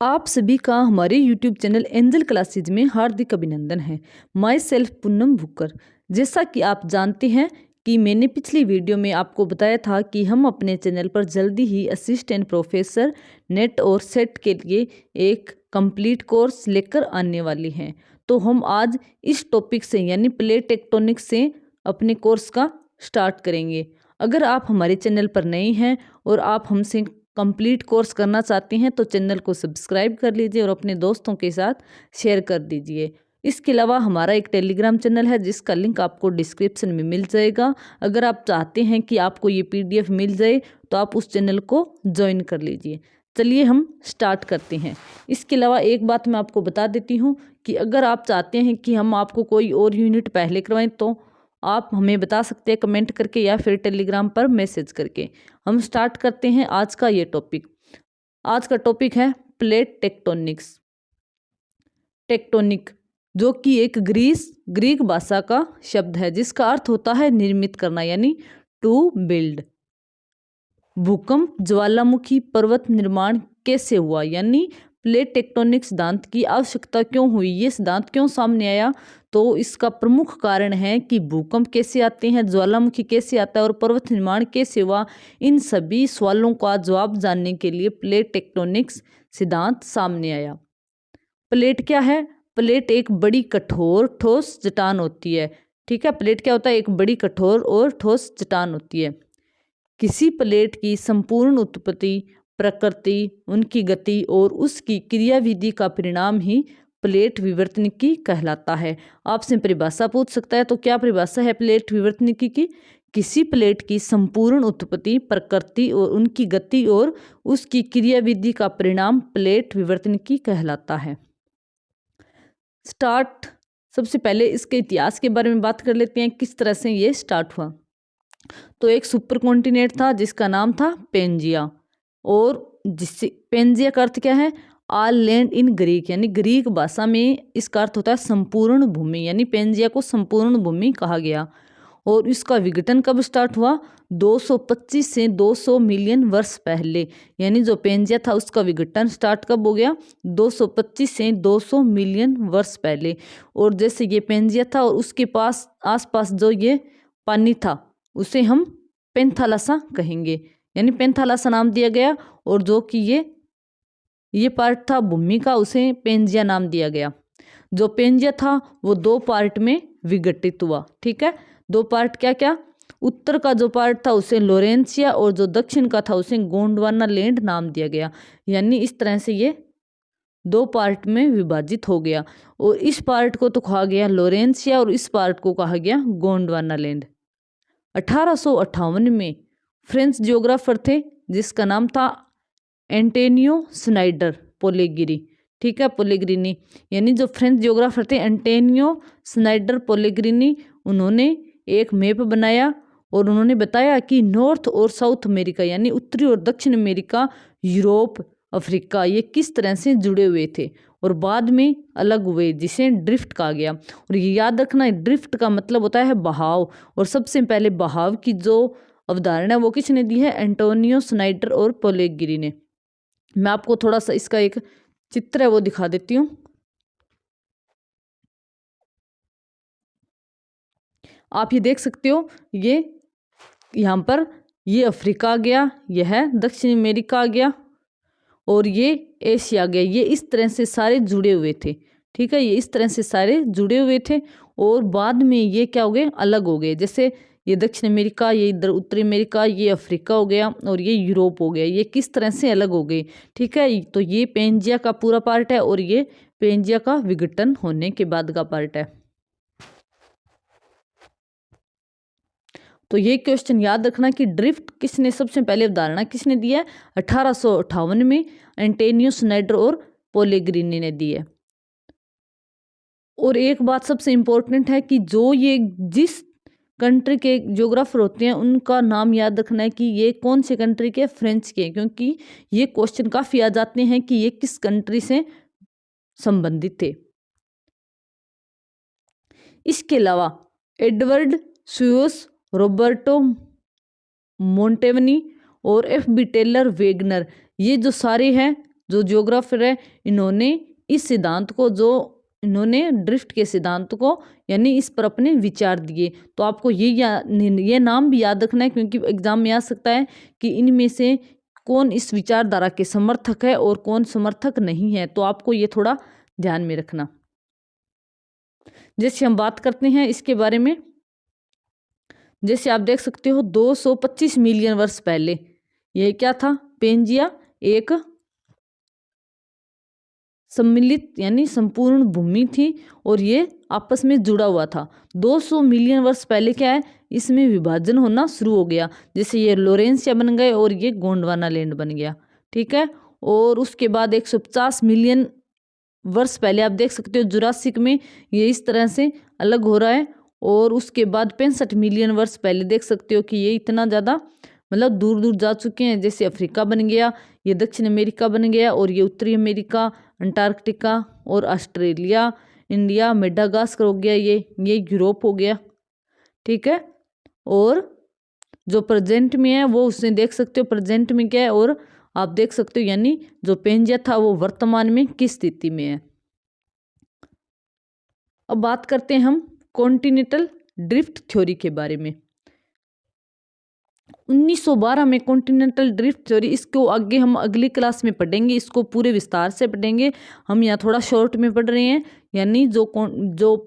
आप सभी का हमारे YouTube चैनल एंजल क्लासेज में हार्दिक अभिनंदन है। My self Poonam Bhukkar. जैसा कि आप जानते हैं कि मैंने पिछली वीडियो में आपको बताया था कि हम अपने चैनल पर जल्दी ही असिस्टेंट प्रोफेसर नेट और सेट के लिए एक कंप्लीट कोर्स लेकर आने वाली हैं। तो हम आज इस टॉपिक से यानी प्लेट टेक्टोनिक्स से अपने कोर्स का स्टार्ट करेंगे। अगर आप हमारे चैनल पर नए हैं और आप हमसे कंप्लीट कोर्स करना चाहते हैं तो चैनल को सब्सक्राइब कर लीजिए और अपने दोस्तों के साथ शेयर कर दीजिए। इसके अलावा हमारा एक टेलीग्राम चैनल है जिसका लिंक आपको डिस्क्रिप्शन में मिल जाएगा। अगर आप चाहते हैं कि आपको ये PDF मिल जाए तो आप उस चैनल को ज्वाइन कर लीजिए। चलिए हम स्टार्ट करते हैं। इसके अलावा एक बात मैं आपको बता देती हूँ कि अगर आप चाहते हैं कि हम आपको कोई और यूनिट पहले करवाएं तो आप हमें बता सकते हैं कमेंट करके या फिर टेलीग्राम पर मैसेज करके। हम स्टार्ट करते हैं आज का ये टॉपिक। आज का टॉपिक है प्लेट टेक्टोनिक्स। टेक्टोनिक जो कि एक ग्रीक भाषा का शब्द है जिसका अर्थ होता है निर्मित करना यानी टू बिल्ड। भूकंप ज्वालामुखी पर्वत निर्माण कैसे हुआ यानी प्लेट टेक्टोनिक सिद्धांत की आवश्यकता क्यों हुई, ये सिद्धांत क्यों सामने आया। तो इसका प्रमुख कारण है कि भूकंप कैसे आते हैं, ज्वालामुखी कैसे आता है और पर्वत निर्माण कैसे हुआ। इन सभी सवालों का जवाब जानने के लिए प्लेट टेक्टोनिक्स सिद्धांत सामने आया। प्लेट क्या है? प्लेट एक बड़ी कठोर ठोस चट्टान होती है। ठीक है, प्लेट क्या होता है? एक बड़ी कठोर और ठोस चट्टान होती है। किसी प्लेट की संपूर्ण उत्पत्ति, प्रकृति, उनकी गति और उसकी क्रियाविधि का परिणाम ही प्लेट विवर्तनिकी कहलाता है। आपसे परिभाषा पूछ सकता है, तो क्या परिभाषा है प्लेट विवर्तनिकी की? किसी प्लेट की संपूर्ण उत्पत्ति, प्रकृति और उनकी गति और उसकी क्रियाविधि का परिणाम प्लेट विवर्तनिकी कहलाता है। स्टार्ट। सबसे पहले इसके इतिहास के बारे में बात कर लेते हैं, किस तरह से ये स्टार्ट हुआ। तो एक सुपर कॉन्टिनेंट था जिसका नाम था पेंजिया, और जिससे पेंजिया का अर्थ क्या है? ऑल लैंड इन ग्रीक, यानी ग्रीक भाषा में इसका अर्थ होता है संपूर्ण भूमि, यानी पेंजिया को संपूर्ण भूमि कहा गया। और इसका विघटन कब स्टार्ट हुआ? 225 से 200 मिलियन वर्ष पहले, यानी जो पेंजिया था उसका विघटन स्टार्ट कब हो गया? 225 से 200 मिलियन वर्ष पहले। और जैसे ये पेंजिया था और उसके पास आसपास जो ये पानी था उसे हम पेंथालासा कहेंगे, यानी पेंथालासा नाम दिया गया। और जो कि ये पार्ट था भूमि का उसे पेंजिया नाम दिया गया। जो पेंजिया था वो दो पार्ट में विघटित हुआ। ठीक है, दो पार्ट क्या क्या? उत्तर का जो पार्ट था उसे लोरेंसिया और जो दक्षिण का था उसे गोंडवाना लैंड नाम दिया गया। यानी इस तरह से ये दो पार्ट में विभाजित हो गया, और इस पार्ट को तो कहा गया लोरेंसिया और इस पार्ट को कहा गया गोंडवाना लैंड। 1858 में फ्रेंच जियोग्राफर थे जिसका नाम था एंटोनियो स्नाइडर पोलेगिरी। ठीक है, पोलेग्रिनी, यानी जो फ्रेंच जियोग्राफर थे एंटोनियो स्नाइडर पोलेग्रिनी, उन्होंने एक मैप बनाया और उन्होंने बताया कि नॉर्थ और साउथ अमेरिका यानी उत्तरी और दक्षिण अमेरिका, यूरोप, अफ्रीका, ये किस तरह से जुड़े हुए थे और बाद में अलग हुए, जिसे ड्रिफ्ट कहा गया। और ये याद रखना, ड्रिफ्ट का मतलब होता है बहाव, और सबसे पहले बहाव की जो अवधारणा है वो किसने दी है? एंटोनियो स्नाइडर और पोलेगिरी ने। मैं आपको थोड़ा सा इसका एक चित्र है वो दिखा देती हूँ। आप ये देख सकते हो, ये यहाँ पर ये अफ्रीका आ गया, यह है दक्षिण अमेरिका आ गया, और ये एशिया आ गया। ये इस तरह से सारे जुड़े हुए थे। ठीक है, ये इस तरह से सारे जुड़े हुए थे और बाद में ये क्या हो गए? अलग हो गए। जैसे ये दक्षिण अमेरिका, ये इधर उत्तरी अमेरिका, ये अफ्रीका हो गया और ये यूरोप हो गया। ये किस तरह से अलग हो गए? ठीक है, तो ये पेंजिया का पूरा पार्ट है और ये पेंजिया का विघटन होने के बाद का पार्ट है। तो ये क्वेश्चन याद रखना कि ड्रिफ्ट किसने सबसे पहले अवधारणा किसने दी है? 1858 में एंटोनियो स्नाइडर और पोलेग्रिनी ने दी है। और एक बात सबसे इम्पोर्टेंट है कि जो ये जिस कंट्री के ज्योग्राफर होते हैं उनका नाम याद रखना है कि ये कौन से कंट्री के? फ्रेंच के, क्योंकि ये क्वेश्चन काफ़ी आ जाते हैं कि ये किस कंट्री से संबंधित थे। इसके अलावा एडवर्ड सुयोस, रॉबर्टो मोंटेवनी और FB टेलर वेगनर, ये जो सारे हैं जो जियोग्राफर है इन्होंने इस सिद्धांत को इन्होंने ड्रिफ्ट के सिद्धांत को यानी इस पर अपने विचार दिए। तो आपको ये नाम भी याद रखना है, क्योंकि एग्जाम में आ सकता है कि इनमें से कौन इस विचारधारा के समर्थक है और कौन समर्थक नहीं है। तो आपको ये थोड़ा ध्यान में रखना। जैसे हम बात करते हैं इसके बारे में, जैसे आप देख सकते हो 225 मिलियन वर्ष पहले ये क्या था, पेंजिया एक सम्मिलित यानी संपूर्ण भूमि थी और ये आपस में जुड़ा हुआ था। 200 मिलियन वर्ष पहले क्या है, इसमें विभाजन होना शुरू हो गया। जैसे ये लोरेंसिया बन गए और ये गोंडवाना लैंड बन गया, ठीक है। और उसके बाद 150 मिलियन वर्ष पहले आप देख सकते हो जुरासिक में ये इस तरह से अलग हो रहा है। और उसके बाद 65 मिलियन वर्ष पहले देख सकते हो कि ये इतना ज़्यादा मतलब दूर दूर जा चुके हैं। जैसे अफ्रीका बन गया, ये दक्षिण अमेरिका बन गया, और ये उत्तरी अमेरिका, अंटार्कटिका और ऑस्ट्रेलिया, इंडिया, मेडागास्कर हो गया, ये यूरोप हो गया, ठीक है। और जो प्रेजेंट में है वो उसने देख सकते हो प्रेजेंट में क्या है, और आप देख सकते हो यानी जो पेंजिया था वो वर्तमान में किस स्थिति में है। अब बात करते हैं हम कॉन्टिनेंटल ड्रिफ्ट थ्योरी के बारे में। 1912 में कॉन्टिनेंटल ड्रिफ्ट थ्योरी, इसको आगे हम अगली क्लास में पढ़ेंगे, इसको पूरे विस्तार से पढ़ेंगे। हम यहाँ थोड़ा शॉर्ट में पढ़ रहे हैं, यानी जो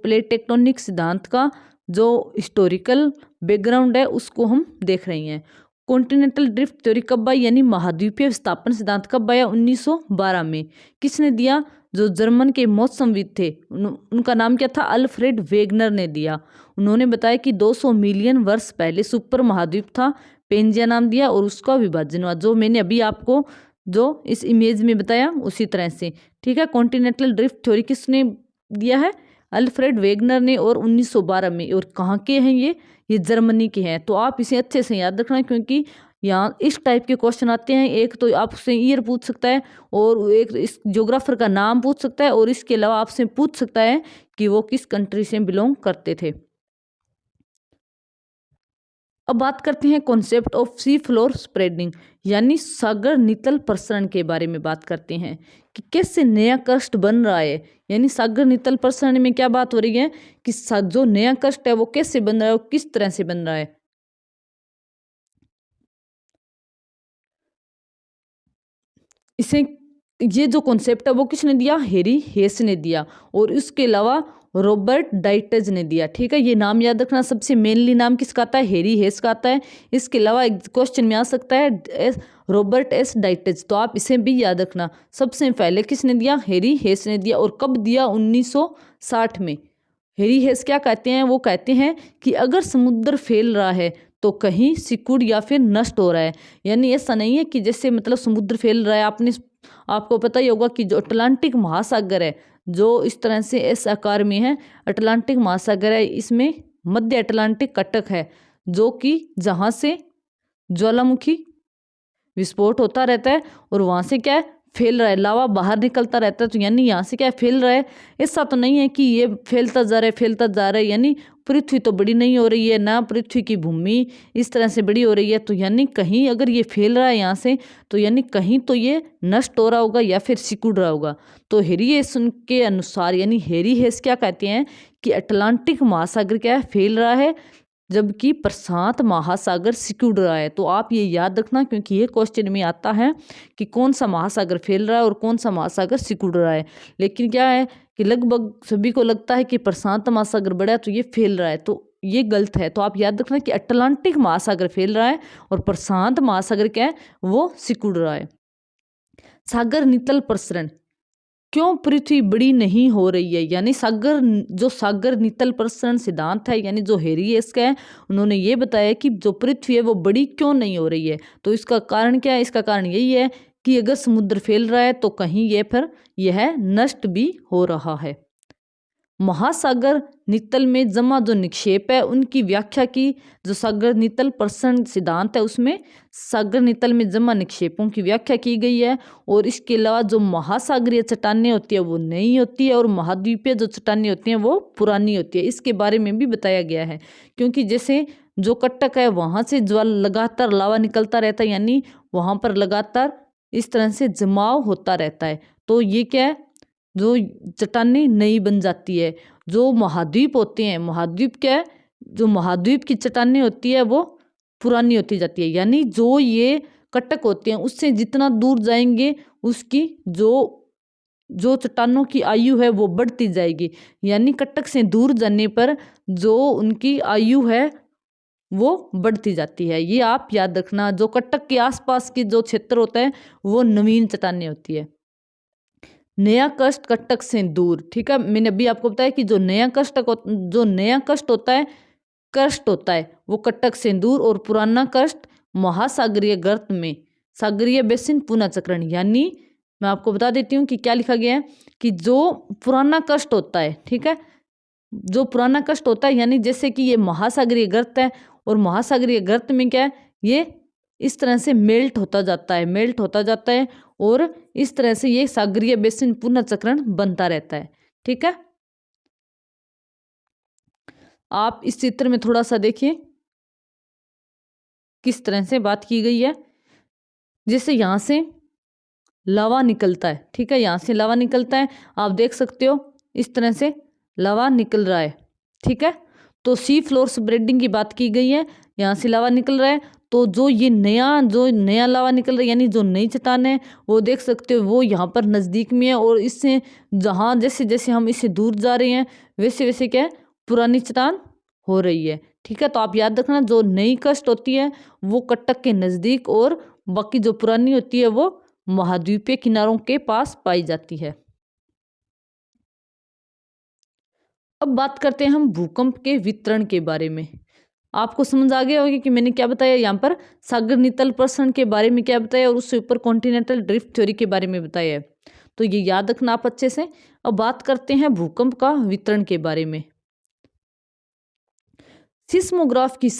प्लेट टेक्टोनिक सिद्धांत का जो हिस्टोरिकल बैकग्राउंड है उसको हम देख रहे हैं। कॉन्टिनेंटल ड्रिफ्ट थ्योरी कब आई, यानी महाद्वीपीय विस्थापन सिद्धांत कब आया, 1912 में। किसने दिया, जो जर्मन के मौसमविद थे उनका नाम क्या था, अल्फ्रेड वेगनर ने दिया। उन्होंने बताया कि 200 मिलियन वर्ष पहले सुपर महाद्वीप था, पेंजिया नाम दिया और उसका विभाजन हुआ, जो मैंने अभी आपको जो इस इमेज में बताया उसी तरह से, ठीक है। कॉन्टिनेंटल ड्रिफ्ट थ्योरी किसने दिया है, अल्फ्रेड वेगनर ने, और 1912 में। और कहाँ के हैं ये जर्मनी के हैं। तो आप इसे अच्छे से याद रखना, क्योंकि यहाँ इस टाइप के क्वेश्चन आते हैं। एक तो आपसे ईयर पूछ सकता है, और एक इस ज्योग्राफर का नाम पूछ सकता है, और इसके अलावा आपसे पूछ सकता है कि वो किस कंट्री से बिलोंग करते थे। अब बात करते हैं concept of sea floor spreading, यानी सागर नितल प्रसरण के बारे में बात करते हैं कि कैसे नया क्रस्ट बन रहा है। यानी सागर नितल प्रसरण में क्या बात हो रही है कि जो नया क्रस्ट है वो कैसे बन रहा है और किस तरह से बन रहा है। इसे ये जो कॉन्सेप्ट है वो किसने दिया, हेरी हेस ने दिया, और इसके अलावा रॉबर्ट डाइटज ने दिया, ठीक है। ये नाम याद रखना, सबसे मेनली नाम किसका आता है, हेरी हेस का आता है। इसके अलावा एक क्वेश्चन में आ सकता है रॉबर्ट एस डाइटज, तो आप इसे भी याद रखना। सबसे पहले किसने दिया, हेरी हेस ने दिया, और कब दिया, 1960 में। हेरी हेस क्या कहते हैं, वो कहते हैं कि अगर समुद्र फैल रहा है तो कहीं सिकुड़ या फिर नष्ट हो रहा है। यानी ऐसा नहीं है कि जैसे मतलब समुद्र फैल रहा है, आपको पता ही होगा कि जो अटलांटिक महासागर है जो इस तरह से इस आकार में है, अटलांटिक महासागर है, इसमें मध्य अटलांटिक कटक है, जो कि जहाँ से ज्वालामुखी विस्फोट होता रहता है और वहाँ से क्या है, फैल रहा है, लावा बाहर निकलता रहता है। तो यानी यहाँ से क्या है, फैल रहा है। ऐसा तो नहीं है कि ये फैलता जा रहा है फैलता जा रहा है, यानी पृथ्वी तो बड़ी नहीं हो रही है ना, पृथ्वी की भूमि इस तरह से बड़ी हो रही है। तो यानी कहीं अगर ये फैल रहा है यहाँ से, तो यानी कहीं तो ये नष्ट हो रहा होगा या फिर सिकुड़ रहा होगा। तो हेरी हेस के अनुसार, यानी हेरी हेस क्या कहते हैं कि अटलांटिक महासागर क्या है, फैल रहा है, जबकि प्रशांत महासागर सिकुड़ रहा है। तो आप ये याद रखना, क्योंकि ये क्वेश्चन में आता है कि कौन सा महासागर फैल रहा है और कौन सा महासागर सिकुड़ रहा है। लेकिन क्या है कि लगभग सभी को लगता है कि प्रशांत महासागर बड़ा है तो ये फैल रहा है, तो ये गलत है। तो आप याद रखना कि अटलांटिक महासागर फैल रहा है और प्रशांत महासागर क्या है, वो सिकुड़ रहा है। सागर नितल प्रसरण, क्यों पृथ्वी बड़ी नहीं हो रही है, यानी सागर नितल प्रसरण सिद्धांत है, यानी जो हेरी हेस का है, उन्होंने ये बताया कि जो पृथ्वी है वो बड़ी क्यों नहीं हो रही है। तो इसका कारण क्या है, इसका कारण यही है कि अगर समुद्र फैल रहा है तो कहीं यह नष्ट भी हो रहा है। महासागर नितल में जमा जो निक्षेप है उनकी व्याख्या की, जो सागर नितल प्रसरण सिद्धांत है उसमें सागर नितल में जमा निक्षेपों की व्याख्या की गई है। और इसके अलावा जो महासागरीय चट्टानें होती है वो नई होती है और महाद्वीपीय जो चट्टानें होती हैं वो पुरानी होती है। इसके बारे में भी बताया गया है, क्योंकि जैसे जो कटक है वहाँ से ज्वाला लगातार लावा निकलता रहता है, यानी वहाँ पर लगातार इस तरह से जमाव होता रहता है। तो ये क्या है, जो चट्टानें नई बन जाती है। जो महाद्वीप होते हैं, महाद्वीप क्या है, जो महाद्वीप की चट्टानें होती है वो पुरानी होती जाती है। यानी जो ये कटक होते हैं उससे जितना दूर जाएंगे उसकी जो चट्टानों की आयु है वो बढ़ती जाएगी। यानी कटक से दूर जाने पर जो उनकी आयु है वो बढ़ती जाती है। ये आप याद रखना। जो कटक के आसपास के जो क्षेत्र होता है वो नवीन चट्टानें होती है। नया कष्ट कटक से दूर, ठीक है। मैंने अभी आपको बताया कि जो नया कष्ट होता है वो कटक से दूर, और पुराना कष्ट महासागरीय गर्त में सागरीय बेसिन पुनर्चक्रण। यानी मैं आपको बता देती हूँ कि क्या लिखा गया है कि जो पुराना कष्ट होता है, ठीक है, जो पुराना कष्ट होता है यानी जैसे कि ये महासागरीय गर्त है, और महासागरीय गर्त में क्या है, ये इस तरह से मेल्ट होता जाता है और इस तरह से ये सागरीय बेसिन पुनर्चक्रण बनता रहता है। ठीक है, आप इस चित्र में थोड़ा सा देखिए किस तरह से बात की गई है। जैसे यहाँ से लावा निकलता है, ठीक है, यहाँ से लावा निकलता है, आप देख सकते हो इस तरह से लावा निकल रहा है। ठीक है, तो सी फ्लोर स्प्रेडिंग की बात की गई है, यहाँ से लावा निकल रहा है। तो जो नया लावा निकल रहा है यानी जो नई चट्टान है वो देख सकते हो वो यहाँ पर नज़दीक में है, और इससे जहाँ जैसे जैसे हम इससे दूर जा रहे हैं वैसे वैसे क्या है, पुरानी चट्टान हो रही है। ठीक है, तो आप याद रखना जो नई कष्ट होती है वो कटक के नज़दीक, और बाकी जो पुरानी होती है वो महाद्वीपीय किनारों के पास पाई जाती है। अब बात करते हैं हम भूकंप के वितरण के बारे में। आपको समझ आ गया होगा कि मैंने क्या बताया यहाँ पर, सागर नितल प्रसरण के बारे में क्या बताया और उससे ऊपर कॉन्टिनेंटल ड्रिफ्ट थ्योरी के बारे में बताया है। तो ये याद रखना आप अच्छे से। अब बात करते हैं भूकंप का वितरण के बारे में। सिस्मोग्राफ की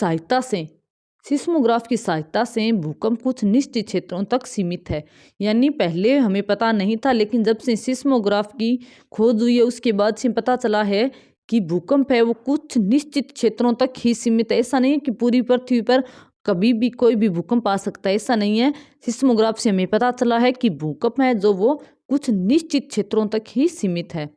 सहायता से भूकंप कुछ निश्चित क्षेत्रों तक सीमित है। यानी पहले हमें पता नहीं था, लेकिन जब से सिस्मोग्राफ की खोज हुई है उसके बाद से पता चला है कि भूकंप है वो कुछ निश्चित क्षेत्रों तक ही सीमित है। ऐसा नहीं है कि पूरी पृथ्वी पर कभी भी कोई भी भूकंप आ सकता है, ऐसा नहीं है। सिस्मोग्राफ से हमें पता चला है कि भूकंप है जो वो कुछ निश्चित क्षेत्रों तक ही सीमित है।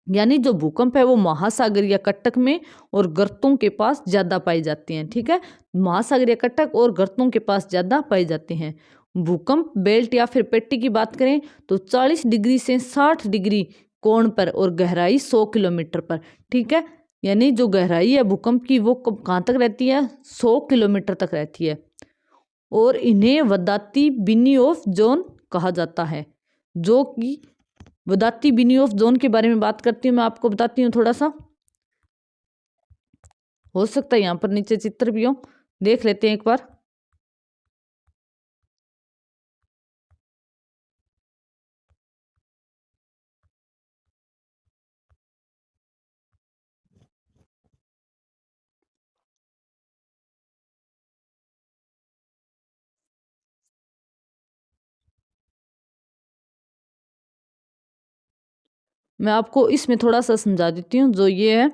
यानी जो भूकंप है वो महासागरीय कटक में और गर्तों के पास ज़्यादा पाई जाती हैं। ठीक है, महासागरीय कटक और गर्तों के पास ज़्यादा पाई जाते हैं। भूकंप बेल्ट या फिर पेट्टी की बात करें तो 40 डिग्री से 60 डिग्री कोण पर और गहराई 100 किलोमीटर पर। ठीक है, यानी जो गहराई है भूकंप की वो कहाँ तक रहती है, 100 किलोमीटर तक रहती है। और इन्हें वदाती बिनी ऑफ जोन कहा जाता है। जो कि वदाती बिनी ऑफ जोन के बारे में बात करती हूँ, मैं आपको बताती हूँ थोड़ा सा। हो सकता है यहाँ पर नीचे चित्र भी हो, देख लेते हैं एक बार। मैं आपको इसमें थोड़ा सा समझा देती हूँ। जो ये है,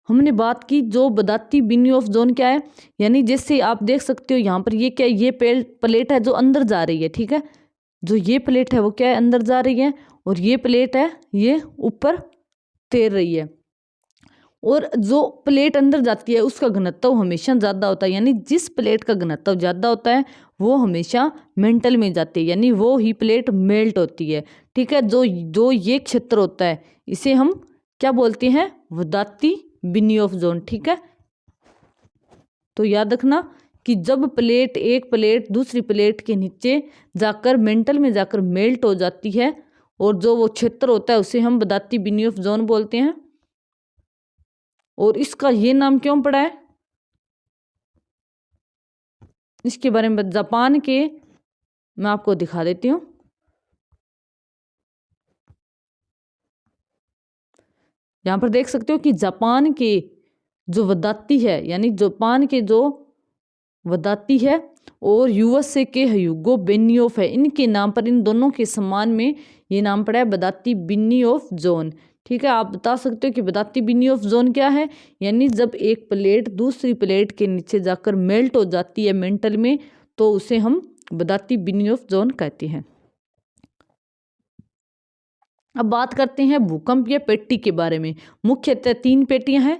हमने बात की जो वदाती बिनी ऑफ जोन क्या है, यानी जैसे आप देख सकते हो यहाँ पर ये क्या है, ये प्लेट है जो अंदर जा रही है। ठीक है, जो ये प्लेट है वो क्या है, अंदर जा रही है, और ये प्लेट है ये ऊपर तैर रही है। और जो प्लेट अंदर जाती है उसका घनत्व हमेशा ज़्यादा होता है। यानी जिस प्लेट का घनत्व ज़्यादा होता है वो हमेशा मेंटल में जाती है, यानी वो ही प्लेट मेल्ट होती है। ठीक है, जो ये क्षेत्र होता है इसे हम क्या बोलते हैं, वदाती बिनी ऑफ जोन। ठीक है, तो याद रखना कि जब एक प्लेट दूसरी प्लेट के नीचे जाकर मेंटल में जाकर मेल्ट हो जाती है, और जो वो क्षेत्र होता है उसे हम वदाती बिनी ऑफ जोन बोलते हैं। और इसका ये नाम क्यों पड़ा है, इसके बारे में जापान के मैं आपको दिखा देती हूँ। यहाँ पर देख सकते हो कि जापान के जो वदाती है, यानी जापान के जो वदाती है और यूएसए के ह्यूगो बेनियोफ है, इनके नाम पर, इन दोनों के सम्मान में ये नाम पड़ा है वदाती बिनी ऑफ जोन। ठीक है, आप बता सकते हो कि वदाती बिनी ऑफ जोन क्या है, यानी जब एक प्लेट दूसरी प्लेट के नीचे जाकर मेल्ट हो जाती है मेंटल में तो उसे हम बदाती बिनियोफ जोन कहते हैं। अब बात करते हैं भूकंपीय पेटी के बारे में। मुख्यतः 3 पेटियां हैं।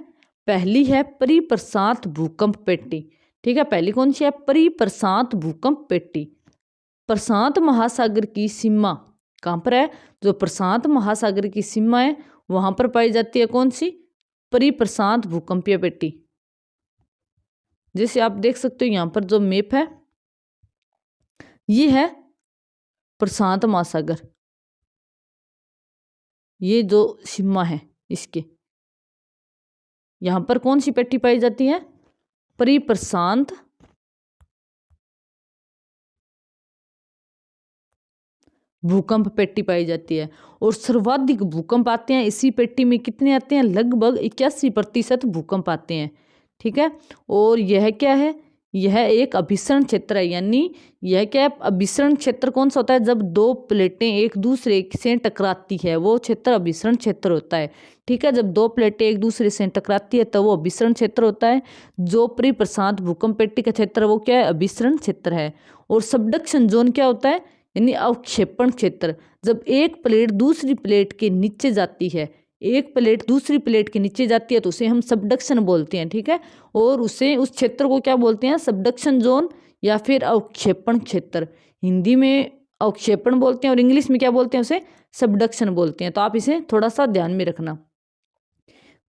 पहली है परिप्रशांत भूकंप पेटी। ठीक है, पहली कौन सी है? परिप्रशांत भूकंप पेटी। प्रशांत महासागर की सीमा कहाँ पर है? जो प्रशांत महासागर की सीमा है वहां पर पाई जाती है कौन सी? परिप्रशांत भूकंपीय पेटी। जैसे आप देख सकते हो यहाँ पर जो मैप है ये है प्रशांत महासागर, ये जो सीमा है इसके, यहां पर कौन सी पेटी पाई जाती है? परिप्रशांत भूकंप पेटी पाई जाती है। और सर्वाधिक भूकंप आते हैं इसी पेटी में। कितने आते हैं? लगभग 81% भूकंप आते हैं। ठीक है, और यह क्या है? यह एक अभिसरण क्षेत्र है। यानी यह क्या है? अभिसरण क्षेत्र कौन सा होता है? जब 2 प्लेटें एक दूसरे से टकराती है वो क्षेत्र अभिसरण क्षेत्र होता है। ठीक है, जब 2 प्लेटें एक दूसरे से टकराती है तो वो अभिसरण क्षेत्र होता है। जो परिप्रशांत भूकंप पेटी का क्षेत्र वो क्या है? अभिसरण क्षेत्र है। और सबडक्शन जोन क्या होता है? यानी अवक्षेपण क्षेत्र। जब एक प्लेट दूसरी प्लेट के नीचे जाती है, एक प्लेट दूसरी प्लेट के नीचे जाती है तो उसे हम सबडक्शन बोलते हैं। ठीक है, और उसे उस क्षेत्र को क्या बोलते हैं? सबडक्शन जोन या फिर अवक्षेपण क्षेत्र। हिंदी में अवक्षेपण बोलते हैं और इंग्लिश में क्या बोलते हैं? उसे सबडक्शन बोलते हैं। तो आप इसे थोड़ा सा ध्यान में रखना।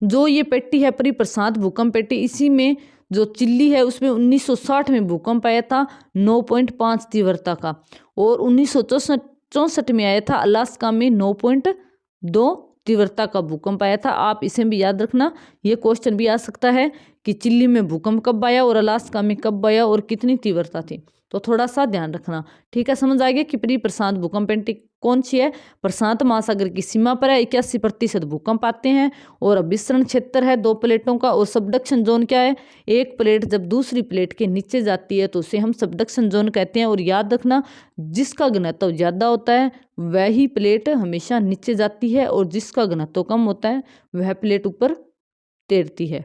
जो ये पेटी है परिप्रशांत भूकंप पेटी, इसी में जो चिल्ली है उसमें 1960 में भूकंप आया था 9.5 तीव्रता का। और 1964 में आया था अलास्का में 9.2 तीव्रता का भूकंप आया था। आप इसे भी याद रखना, ये क्वेश्चन भी आ सकता है कि चिल्ली में भूकंप कब आया और अलास्का में कब आया और कितनी तीव्रता थी। तो थोड़ा सा ध्यान रखना। ठीक है, समझ आ गया कि परिप्रशांत भूकंप पेटी कौन सी है? प्रशांत महासागर की सीमा पर है, 81% भूकंप आते हैं और अभिसरण क्षेत्र है 2 प्लेटों का। और सबडक्शन जोन क्या है? एक प्लेट जब दूसरी प्लेट के नीचे जाती है तो उसे हम सबडक्शन जोन कहते हैं। और याद रखना, जिसका घनत्व ज़्यादा होता है वही प्लेट हमेशा नीचे जाती है और जिसका घनत्व कम होता है वह प्लेट ऊपर तैरती है।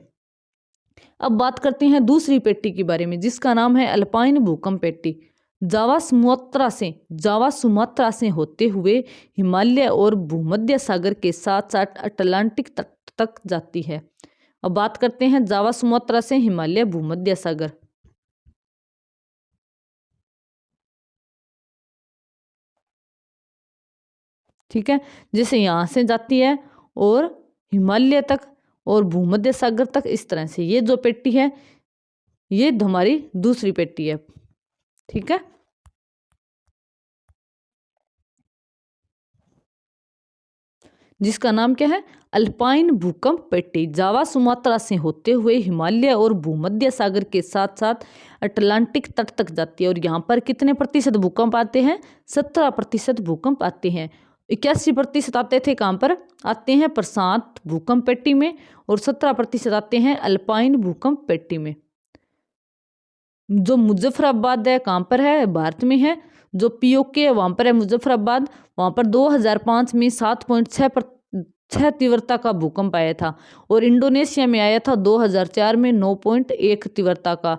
अब बात करते हैं दूसरी पेटी के बारे में जिसका नाम है अल्पाइन भूकंप पेटी। जावा सुमात्रा से होते हुए हिमालय और भूमध्य सागर के साथ साथ अटलांटिक तट तक जाती है। अब बात करते हैं जावा सुमात्रा से हिमालय भूमध्य सागर। ठीक है, जैसे यहाँ से जाती है और हिमालय तक और भूमध्य सागर तक, इस तरह से ये जो पेटी है ये हमारी दूसरी पेटी है। ठीक है, जिसका नाम क्या है? अल्पाइन भूकंप पेटी। जावा सुमात्रा से होते हुए हिमालय और भूमध्य सागर के साथ साथ अटलांटिक तट तक जाती है। और यहाँ पर कितने प्रतिशत भूकंप आते हैं? 17% भूकंप आते हैं। 81% आते थे कहाँ पर? आते हैं प्रशांत भूकंप पेटी में, और 17% आते हैं अल्पाइन भूकंप पेटी में। जो मुजफ्फराबाद है कहाँ पर है? भारत में है। जो पीओके है वहाँ पर है मुजफ्फराबाद। वहाँ पर 2005 में 7.6 तीव्रता का भूकंप आया था। और इंडोनेशिया में आया था 2004 में 9.1 तीव्रता का।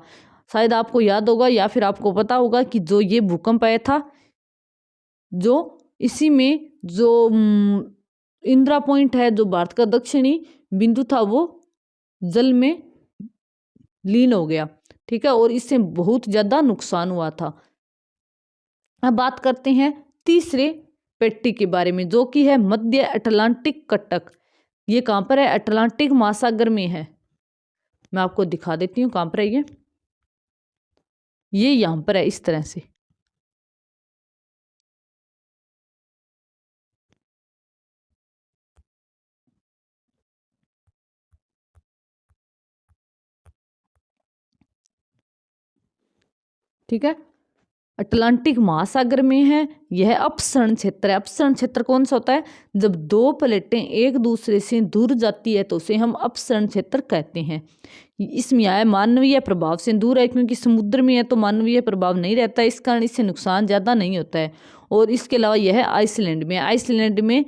शायद आपको याद होगा या फिर आपको पता होगा कि जो ये भूकंप आया था, जो इसी में जो इंदिरा पॉइंट है जो भारत का दक्षिणी बिंदु था वो जल में लीन हो गया। ठीक है, और इससे बहुत ज़्यादा नुकसान हुआ था। अब बात करते हैं तीसरे पेटी के बारे में जो कि है मध्य अटलांटिक कटक। ये कहाँ पर है? अटलांटिक महासागर में है। मैं आपको दिखा देती हूँ कहाँ पर है ये यहाँ पर है इस तरह से। ठीक है, अटलांटिक महासागर में है। यह अपसरण क्षेत्र है। अपसरण क्षेत्र कौन सा होता है? जब 2 प्लेटें एक दूसरे से दूर जाती है तो उसे हम अपसरण क्षेत्र कहते हैं। इसमें आया मानवीय प्रभाव से दूर है, क्योंकि समुद्र में है तो मानवीय प्रभाव नहीं रहता, इस कारण इससे नुकसान ज़्यादा नहीं होता है। और इसके अलावा यह आइसलैंड में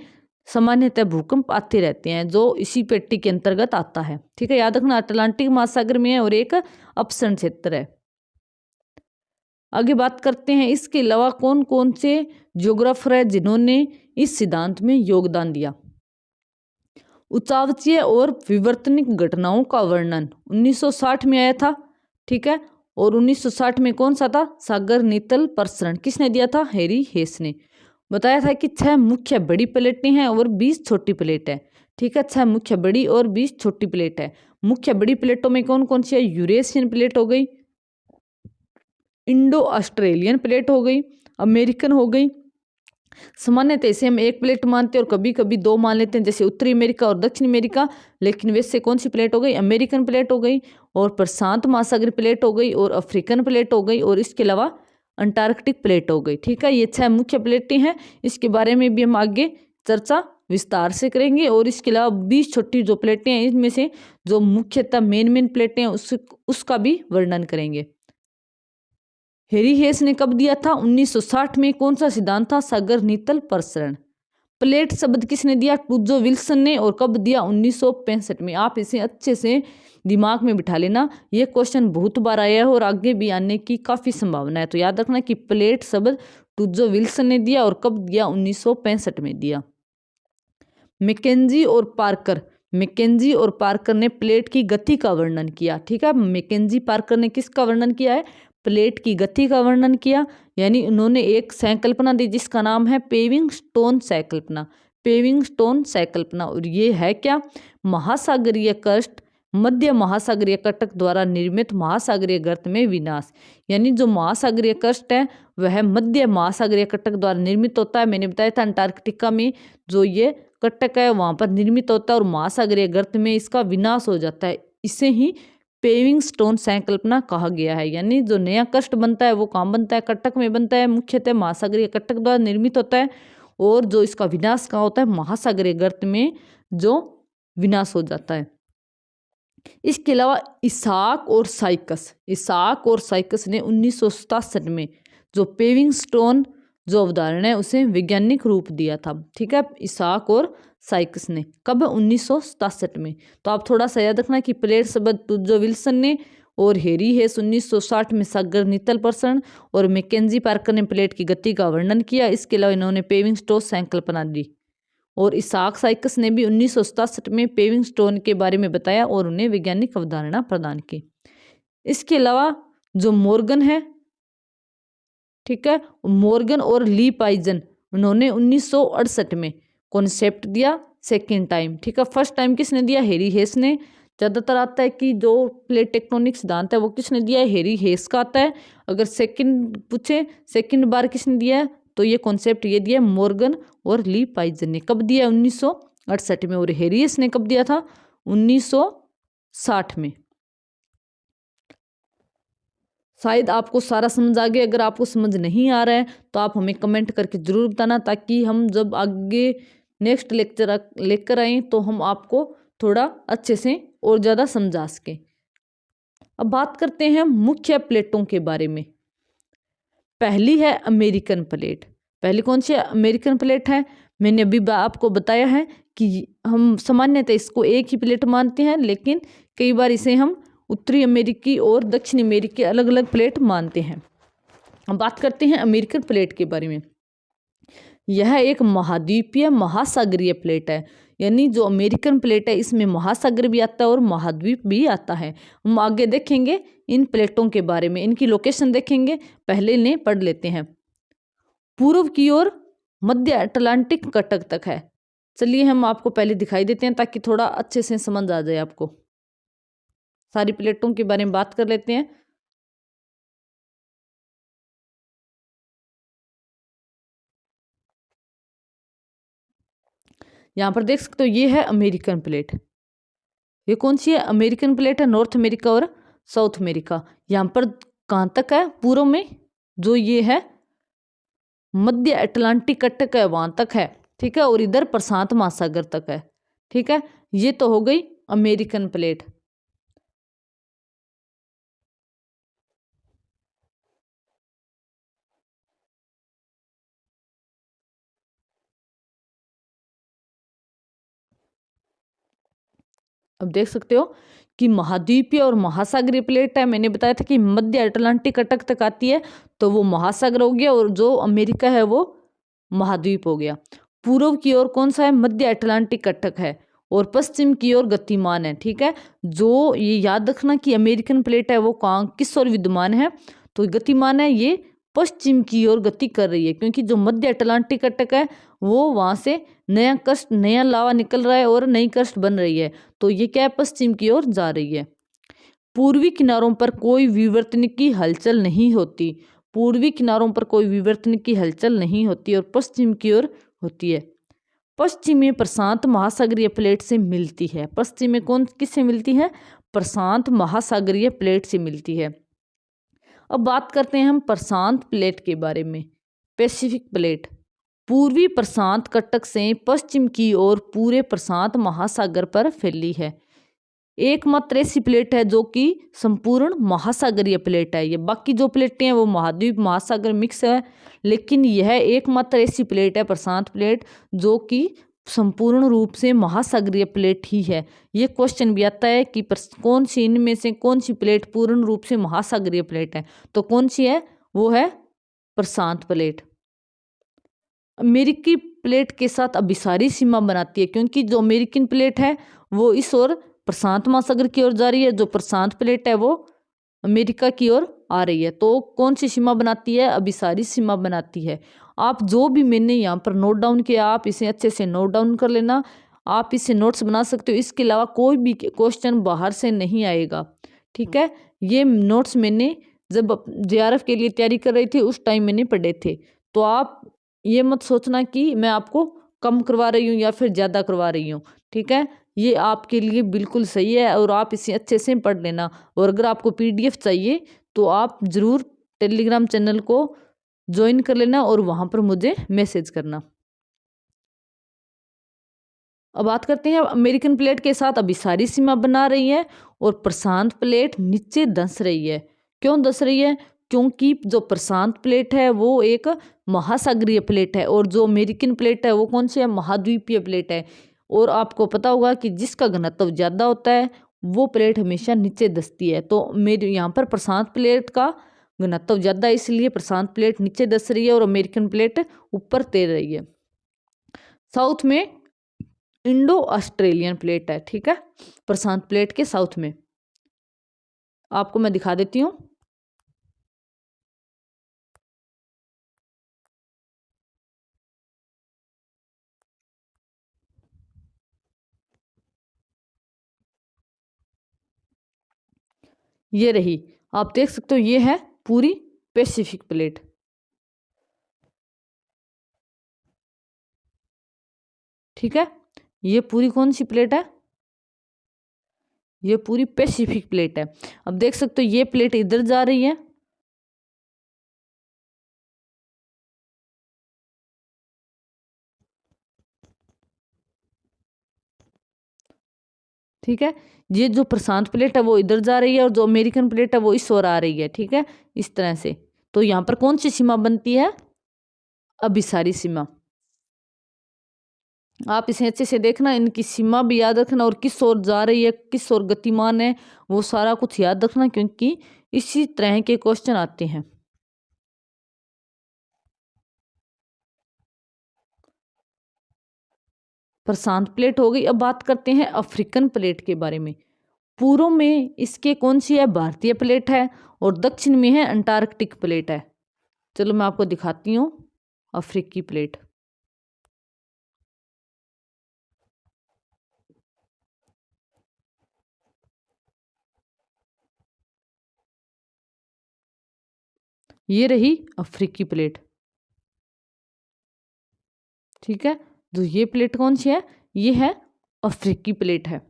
सामान्यतः भूकंप आते रहते हैं जो इसी पेटी के अंतर्गत आता है। ठीक है, याद रखना, अटलांटिक महासागर में है और एक अपसरण क्षेत्र है। आगे बात करते हैं इसके अलावा कौन कौन से ज्योग्राफर है जिन्होंने इस सिद्धांत में योगदान दिया। उचावचीय और विवर्तनिक घटनाओं का वर्णन 1960 में आया था, ठीक है। और 1960 में कौन सा था, सागर नीतल प्रसरण, किसने दिया था, हैरी हेस ने। बताया था कि 6 मुख्य बड़ी प्लेटें हैं और 20 छोटी प्लेट है, ठीक है। 6 मुख्य बड़ी और 20 छोटी प्लेट है। मुख्य बड़ी प्लेटों में कौन कौन सी है, यूरेशियन प्लेट हो गई, इंडो ऑस्ट्रेलियन प्लेट हो गई, अमेरिकन हो गई। सामान्यतः इसे हम एक प्लेट मानते हैं और कभी कभी दो मान लेते हैं, जैसे उत्तरी अमेरिका और दक्षिण अमेरिका। लेकिन वैसे कौन सी प्लेट हो गई, अमेरिकन प्लेट हो गई, और प्रशांत महासागरीय प्लेट हो गई, और अफ्रीकन प्लेट हो गई, और इसके अलावा अंटार्कटिक प्लेट हो गई, ठीक है। ये 6 मुख्य प्लेटें हैं। इसके बारे में भी हम आगे चर्चा विस्तार से करेंगे। और इसके अलावा 20 छोटी जो प्लेटें हैं, इनमें से जो मुख्यतः मेन प्लेटें हैं उसका भी वर्णन करेंगे। हैरी हेस ने कब दिया था, 1960 में। कौन सा सिद्धांत था, सागर नीतल प्रसरण। प्लेट शब्द किसने दिया, टूजो विल्सन ने। और कब दिया, 1965 में। आप इसे अच्छे से दिमाग में बिठा लेना, ये क्वेश्चन बहुत बार आया है और आगे भी आने की काफ़ी संभावना है। तो याद रखना कि प्लेट शब्द टूजो विल्सन ने दिया और कब दिया, 1965 में दिया। मैकेंजी और पार्कर ने प्लेट की गति का वर्णन किया, ठीक है। मैकेंजी पार्कर ने किसका वर्णन किया है, प्लेट की गति का वर्णन किया। यानी उन्होंने एक संकल्पना दी जिसका नाम है पेविंग स्टोन संकल्पना। और ये है क्या, महासागरीय कर्स्ट मध्य महासागरीय कटक द्वारा निर्मित महासागरीय गर्त में विनाश। यानी जो महासागरीय कर्स्ट है वह मध्य महासागरीय कटक द्वारा निर्मित होता है। मैंने बताया था अंटार्कटिका में जो ये कटक है वहां पर निर्मित होता है और महासागरीय गर्त में इसका विनाश हो जाता है। इसे ही पेविंग स्टोन संकल्पना कहा गया है। यानी जो नया कष्ट बनता है वो कहाँ बनता है, कटक में बनता है, मुख्यतः महासागरीय कटक द्वारा निर्मित होता है। और जो इसका विनाश कहाँ होता है, महासागरीय गर्त में जो विनाश हो जाता है। इसके अलावा इसाक और साइकस ने 1967 में जो पेविंग स्टोन जो अवधारणा है उसे वैज्ञानिक रूप दिया था, ठीक है। इसाक और साइकस ने कब, 1967 में। तो आप थोड़ा सा याद रखना कि प्लेट शब्द टूजो विल्सन ने और हैरी हेस 1960 में सागर नीतल प्रसरण और मैकेंजी पार्कर ने प्लेट की गति का वर्णन किया। इसके अलावा इन्होंने पेविंग स्टोन संकल्पना दी। और इसाक साइकस ने भी 1967 में पेविंग स्टोन के बारे में बताया और उन्हें वैज्ञानिक अवधारणा प्रदान की। इसके अलावा जो मॉर्गन है, ठीक है, मॉर्गन और ली पाइजन, उन्होंने 1968 में कॉन्सेप्ट दिया सेकेंड टाइम, ठीक है। फर्स्ट टाइम किसने दिया, हैरी हेस ने। ज़्यादातर आता है कि जो प्लेट टेक्टोनिक सिद्धांत है वो किसने दिया है, हैरी हेस का आता है। अगर सेकंड पूछे सेकंड बार किसने दिया है तो ये कॉन्सेप्ट ये दिया मॉर्गन और ली पाइजन ने। कब दिया, 1968 में। और हैरी हेस ने कब दिया था, 1960 में। शायद आपको सारा समझ आ गया। अगर आपको समझ नहीं आ रहा है तो आप हमें कमेंट करके ज़रूर बताना, ताकि हम जब आगे नेक्स्ट लेक्चर लेकर आएँ तो हम आपको थोड़ा अच्छे से और ज़्यादा समझा सकें। अब बात करते हैं मुख्य प्लेटों के बारे में। पहली है अमेरिकन प्लेट। पहली कौन सी है, अमेरिकन प्लेट है। मैंने अभी आपको बताया है कि हम सामान्यतः इसको एक ही प्लेट मानते हैं, लेकिन कई बार इसे हम उत्तरी अमेरिकी और दक्षिण अमेरिकी अलग अलग प्लेट मानते हैं। हम बात करते हैं अमेरिकन प्लेट के बारे में। यह एक महाद्वीपीय महासागरीय प्लेट है। यानी जो अमेरिकन प्लेट है इसमें महासागर भी आता है और महाद्वीप भी आता है। हम आगे देखेंगे इन प्लेटों के बारे में, इनकी लोकेशन देखेंगे। पहले इन्हें पढ़ लेते हैं। पूर्व की ओर मध्य अटलांटिक कटक तक है। चलिए हम आपको पहले दिखाई देते हैं ताकि थोड़ा अच्छे से समझ आ जाए आपको। सारी प्लेटों के बारे में बात कर लेते हैं। यहाँ पर देख सकते हो ये है अमेरिकन प्लेट। ये कौन सी है, अमेरिकन प्लेट है। नॉर्थ अमेरिका और साउथ अमेरिका। यहाँ पर कहाँ तक है, पूर्व में जो ये है मध्य अटलांटिक कटक है वहाँ तक है, ठीक है। और इधर प्रशांत महासागर तक है, ठीक है। ये तो हो गई अमेरिकन प्लेट। अब देख सकते हो कि महाद्वीपीय और महासागरीय प्लेट है। मैंने बताया था कि मध्य अटलांटिक कटक तक आती है तो वो महासागर हो गया, और जो अमेरिका है वो महाद्वीप हो गया। पूर्व की ओर कौन सा है? मध्य अटलांटिक कटक है, और पश्चिम की ओर गतिमान है। ठीक है, जो ये याद रखना कि अमेरिकन प्लेट है वो कहाँ किस ओर विद्यमान है, तो गतिमान है, ये पश्चिम की ओर गति कर रही है, क्योंकि जो मध्य अटलांटिक कटक है वो वहां से नया कस्ट, नया लावा निकल रहा है और नई कस्ट बन रही है, तो ये क्या है? पश्चिम की ओर जा रही है। पूर्वी किनारों पर कोई विवर्तन की हलचल नहीं होती। पूर्वी किनारों पर कोई विवर्तन की हलचल नहीं होती और पश्चिम की ओर होती है। पश्चिमी प्रशांत महासागरीय प्लेट से मिलती है। पश्चिम में कौन किससे मिलती है? प्रशांत महासागरीय प्लेट से मिलती है। अब बात करते हैं हम प्रशांत प्लेट के बारे में। पैसिफिक प्लेट पूर्वी प्रशांत कटक से पश्चिम की ओर पूरे प्रशांत महासागर पर फैली है। एकमात्र ऐसी प्लेट है जो कि संपूर्ण महासागरीय प्लेट है। ये बाकी जो प्लेटें हैं वो महाद्वीप महासागर मिक्स है, लेकिन यह एकमात्र ऐसी प्लेट है प्रशांत प्लेट जो कि संपूर्ण रूप से महासागरीय प्लेट ही है। ये क्वेश्चन भी आता है कि कौन सी इनमें से कौन सी प्लेट पूर्ण रूप से महासागरीय प्लेट है, तो कौन सी है? वो है प्रशांत प्लेट। अमेरिकी प्लेट के साथ अभिसारी सीमा बनाती है, क्योंकि जो अमेरिकन प्लेट है वो इस ओर प्रशांत महासागर की ओर जा रही है, जो प्रशांत प्लेट है वो अमेरिका की ओर आ रही है। तो कौन सी सीमा बनाती है? अभिसारी सीमा बनाती है। आप जो भी मैंने यहाँ पर नोट डाउन किया आप इसे अच्छे से नोट डाउन कर लेना। आप इससे नोट्स बना सकते हो, इसके अलावा कोई भी क्वेश्चन बाहर से नहीं आएगा। ठीक है, ये नोट्स मैंने जब JRF के लिए तैयारी कर रही थी उस टाइम मैंने पढ़े थे, तो आप ये मत सोचना कि मैं आपको कम करवा रही हूँ या फिर ज़्यादा करवा रही हूँ। ठीक है, ये आपके लिए बिल्कुल सही है और आप इसे अच्छे से पढ़ लेना। और अगर आपको PDF चाहिए तो आप ज़रूर टेलीग्राम चैनल को ज्वाइन कर लेना और वहाँ पर मुझे मैसेज करना। अब बात करते हैं अमेरिकन प्लेट के साथ अभिसारी सीमा बना रही है और प्रशांत प्लेट नीचे धंस रही है। क्यों धंस रही है? क्योंकि जो प्रशांत प्लेट है वो एक महासागरीय प्लेट है और जो अमेरिकन प्लेट है वो कौन सी है? महाद्वीपीय प्लेट है। और आपको पता होगा कि जिसका घनत्व ज़्यादा होता है वो प्लेट हमेशा नीचे धंसती है। तो मेरे यहाँ पर प्रशांत प्लेट का घनत्व ज़्यादा है, इसलिए प्रशांत प्लेट नीचे धंस रही है और अमेरिकन प्लेट ऊपर तैर रही है। साउथ में इंडो ऑस्ट्रेलियन प्लेट है। ठीक है, प्रशांत प्लेट के साउथ में आपको मैं दिखा देती हूँ। ये रही, आप देख सकते हो, ये है पूरी पैसिफिक प्लेट। ठीक है, ये पूरी कौन सी प्लेट है? ये पूरी पैसिफिक प्लेट है। अब देख सकते हो ये प्लेट इधर जा रही है, ठीक है, ये जो प्रशांत प्लेट है वो इधर जा रही है और जो अमेरिकन प्लेट है वो इस ओर आ रही है। ठीक है, इस तरह से। तो यहाँ पर कौन सी सीमा बनती है? अभिसारी सीमा। आप इसे अच्छे से देखना, इनकी सीमा भी याद रखना और किस ओर जा रही है किस ओर गतिमान है वो सारा कुछ याद रखना, क्योंकि इसी तरह के क्वेश्चन आते हैं। प्रशांत प्लेट हो गई। अब बात करते हैं अफ्रीकन प्लेट के बारे में। पूर्व में इसके कौन सी है? भारतीय प्लेट है और दक्षिण में है अंटार्कटिक प्लेट है। चलो मैं आपको दिखाती हूँ अफ्रीकी प्लेट। ये रही अफ्रीकी प्लेट। ठीक है, तो ये प्लेट कौन सी है? ये है अफ्रीकी प्लेट है।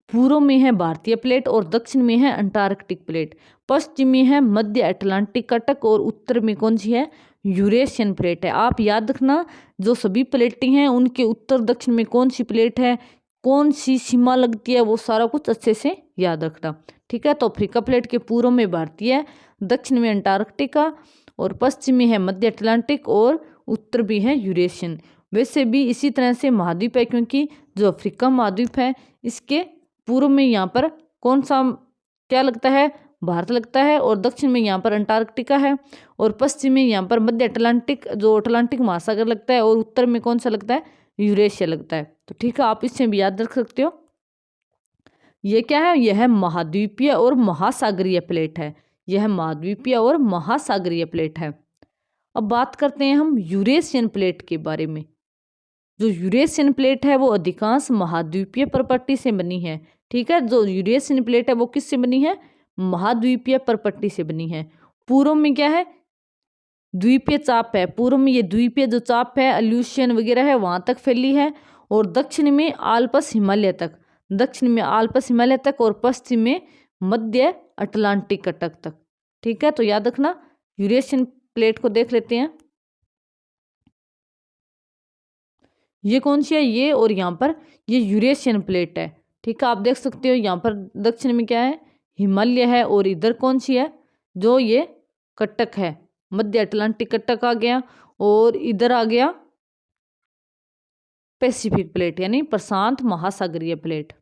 पूर्व में है भारतीय प्लेट और दक्षिण में है अंटार्कटिक प्लेट। पश्चिम में है मध्य अटलांटिक कटक और उत्तर में कौन सी है? यूरेशियन प्लेट है। आप याद रखना जो सभी प्लेटें हैं उनके उत्तर दक्षिण में कौन सी प्लेट है, कौन सी सीमा लगती है, वो सारा कुछ अच्छे से याद रखना। ठीक है, तो अफ्रीका प्लेट के पूर्व में भारतीय है, दक्षिण में अंटार्कटिका और पश्चिम में है मध्य अटलांटिक और उत्तर भी है यूरेशियन। वैसे भी इसी तरह से महाद्वीप है, क्योंकि जो अफ्रीका महाद्वीप है इसके पूर्व में यहाँ पर कौन सा क्या लगता है, भारत लगता है, और दक्षिण में यहाँ पर अंटार्कटिका है, और पश्चिम में यहाँ पर मध्य अटलांटिक जो अटलांटिक महासागर लगता है, और उत्तर में कौन सा लगता है, यूरेशिया लगता है। तो ठीक है, आप इससे भी याद रख सकते हो। ये क्या है, यह महाद्वीपीय और महासागरीय प्लेट है, यह महाद्वीपीय और महासागरीय प्लेट है। अब बात करते हैं हम यूरेशियन प्लेट के बारे में। जो यूरेशियन प्लेट है वो अधिकांश महाद्वीपीय परपट्टी से बनी है। ठीक है, जो यूरेशियन प्लेट है वो किससे बनी है, महाद्वीपीय परपट्टी से बनी है। पूर्व में क्या है, द्वीपीय चाप है, पूर्व में ये द्वीपीय जो चाप है अल्यूशियन वगैरह है वहां तक फैली है, और दक्षिण में आल्पस हिमालय तक, दक्षिण में आल्पस हिमालय तक, और पश्चिम में मध्य अटलांटिक तक। ठीक है, तो याद रखना। यूरेशियन प्लेट को देख लेते हैं, ये कौन सी है, ये और यहाँ पर ये यूरेशियन प्लेट है। ठीक है, आप देख सकते हो यहाँ पर दक्षिण में क्या है, हिमालय है, और इधर कौन सी है, जो ये कटक है, मध्य अटलांटिक कटक आ गया, और इधर आ गया पैसिफिक प्लेट यानी प्रशांत महासागरीय प्लेट।